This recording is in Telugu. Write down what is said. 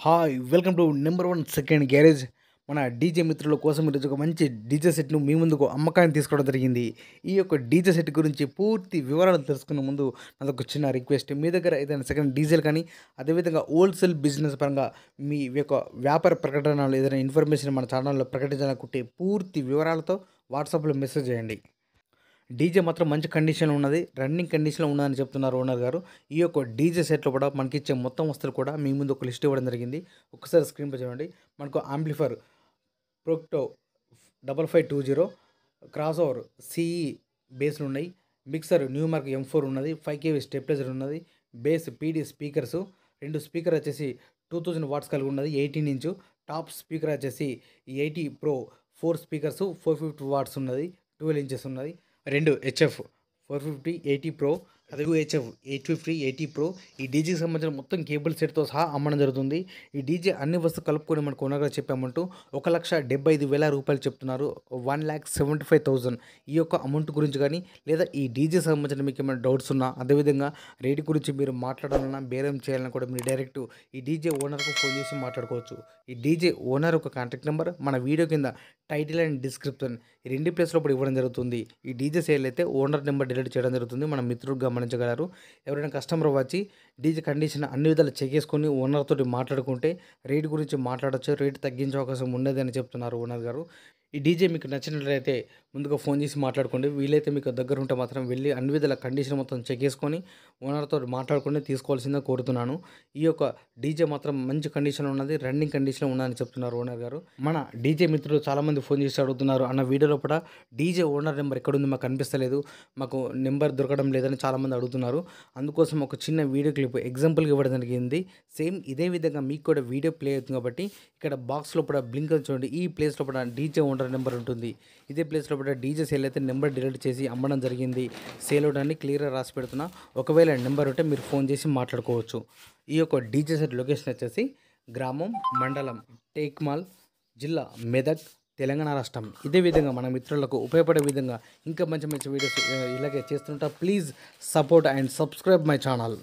Hi welcome to number one second garage. మన డీజే మిత్రుల కోసం ఈరోజు ఒక మంచి డీజే సెట్ను మీ ముందుకు అమ్మకాన్ని తీసుకోవడం జరిగింది. ఈ యొక్క డీజే సెట్ గురించి పూర్తి వివరాలు తెలుసుకునే ముందు నాదొక చిన్న రిక్వెస్ట్. మీ దగ్గర ఏదైనా సెకండ్ డీజేలు కానీ అదేవిధంగా హోల్సేల్ బిజినెస్ పరంగా మీ యొక్క వ్యాపార ప్రకటనలు ఏదైనా ఇన్ఫర్మేషన్ మన ఛానల్లో ప్రకటించాలనుకుంటే పూర్తి వివరాలతో వాట్సాప్లో మెసేజ్ చేయండి. డీజే మాత్రం మంచి కండిషన్లో ఉన్నది, రన్నింగ్ కండిషన్లో ఉన్నదని చెప్తున్నారు ఓనర్ గారు. ఈ యొక్క డీజే సెట్లో కూడా మనకిచ్చే మొత్తం వస్తువులు కూడా మీ ముందు ఒక లిస్ట్ ఇవ్వడం జరిగింది. ఒకసారి స్క్రీన్పై చూడండి. మనకు ఆంప్లిఫైర్ ప్రోక్టో 5520 క్రాస్ ఓవర్ సిఈ బేస్లు ఉన్నాయి. మిక్సర్ న్యూమార్క్ M4 ఉన్నది. 5 kV స్టెప్లైజర్ ఉన్నది. బేస్ పీడీ స్పీకర్స్ 2 స్పీకర్ వచ్చేసి 2000 వాట్స్ కలిగి ఉన్నది. 18 ఇంచు టాప్ స్పీకర్ వచ్చేసి 80 Pro 4 స్పీకర్స్ 450 వాట్స్ ఉన్నది. 12 ఇంచెస్ ఉన్నది. 2 HF 450 80 Pro, అదే HF 850 80 Pro. ఈ డీజేకి సంబంధించిన మొత్తం కేబుల్ సెట్తో సహా అమ్మడం జరుగుతుంది. ఈ డీజే అన్ని వస్తువులు కలుపుకొని మనకు ఓనర్గా చెప్పామంటూ 1,75,000 రూపాయలు చెప్తున్నారు. 1,75,000 ఈ యొక్క అమౌంట్ గురించి కానీ లేదా ఈ డీజే సంబంధించిన మీకు ఏమైనా డౌట్స్ ఉన్నా అదేవిధంగా రేటు గురించి మీరు మాట్లాడాలన్నా బేరం చేయాలన్నా కూడా మీరు డైరెక్ట్ ఈ డీజే ఓనర్కు ఫోన్ చేసి మాట్లాడుకోవచ్చు. ఈ డీజే ఓనర్ ఒక కాంటాక్ట్ నెంబర్ మన వీడియో కింద టైటిల్ అండ్ డిస్క్రిప్షన్ ఈ 2 ప్లేస్లో కూడా ఇవ్వడం జరుగుతుంది. ఈ డీజే సేల్ అయితే ఓనర్ నెంబర్ డిలీట్ చేయడం జరుగుతుంది. మన మిత్రులు గమనించగలరు. ఎవరైనా కస్టమర్ వచ్చి డీజే కండిషన్ అన్ని విధాలు చెక్ చేసుకొని ఓనర్ తోటి మాట్లాడుకుంటే రేటు గురించి మాట్లాడచ్చు, రేటు తగ్గించే అవకాశం ఉన్నది అని చెప్తున్నారు ఓనర్ గారు. ఈ డీజే మీకు నచ్చినట్లయితే ముందుగా ఫోన్ చేసి మాట్లాడుకోండి. వీలైతే మీకు దగ్గర ఉంటే మాత్రం వెళ్ళి అన్ని విధాల కండిషన్ మొత్తం చెక్ చేసుకొని ఓనర్తో మాట్లాడుకొని తీసుకోవాల్సిందిగా కోరుతున్నాను. ఈ యొక్క డీజే మాత్రం మంచి కండిషన్లో ఉన్నది, రన్నింగ్ కండిషన్లో ఉన్నదని చెప్తున్నారు ఓనర్ గారు. మన డీజే మిత్రులు చాలామంది ఫోన్ చేసి అడుగుతున్నారు, అన్న వీడియోలో కూడా డీజే ఓనర్ నెంబర్ ఎక్కడుంది మాకు కనిపిస్తలేదు, మాకు నెంబర్ దొరకడం లేదని చాలామంది అడుగుతున్నారు. అందుకోసం ఒక చిన్న వీడియో క్లిప్ ఎగ్జాంపుల్గా ఇవ్వడం జరిగింది. సేమ్ ఇదే విధంగా మీకు కూడా వీడియో ప్లే అవుతుంది కాబట్టి ఇక్కడ బాక్స్లో కూడా బ్లింక్ చూడండి. ఈ ప్లేస్లో కూడా డీజే ఓనర్ నెంబర్ ఉంటుంది. ఇదే ప్లేస్లో కూడా డీజే సేల్ అయితే నెంబర్ డిలీట్ చేసి అమ్మడం జరిగింది. సేల్ అవడాన్ని క్లియర్గా రాసి పెడుతున్నా. ఒకవేళ నెంబర్ ఉంటే మీరు ఫోన్ చేసి మాట్లాడుకోవచ్చు. ఈ యొక్క డీజే సెట్ లొకేషన్ వచ్చేసి గ్రామం, మండలం టేక్మాల్, జిల్లా మెదక్, తెలంగాణ రాష్ట్రం. ఇదే విధంగా మన మిత్రులకు ఉపయోగపడే విధంగా ఇంకా మంచి మంచి వీడియోస్ ఇలాగే చేస్తుంటా. Please support and subscribe my channel.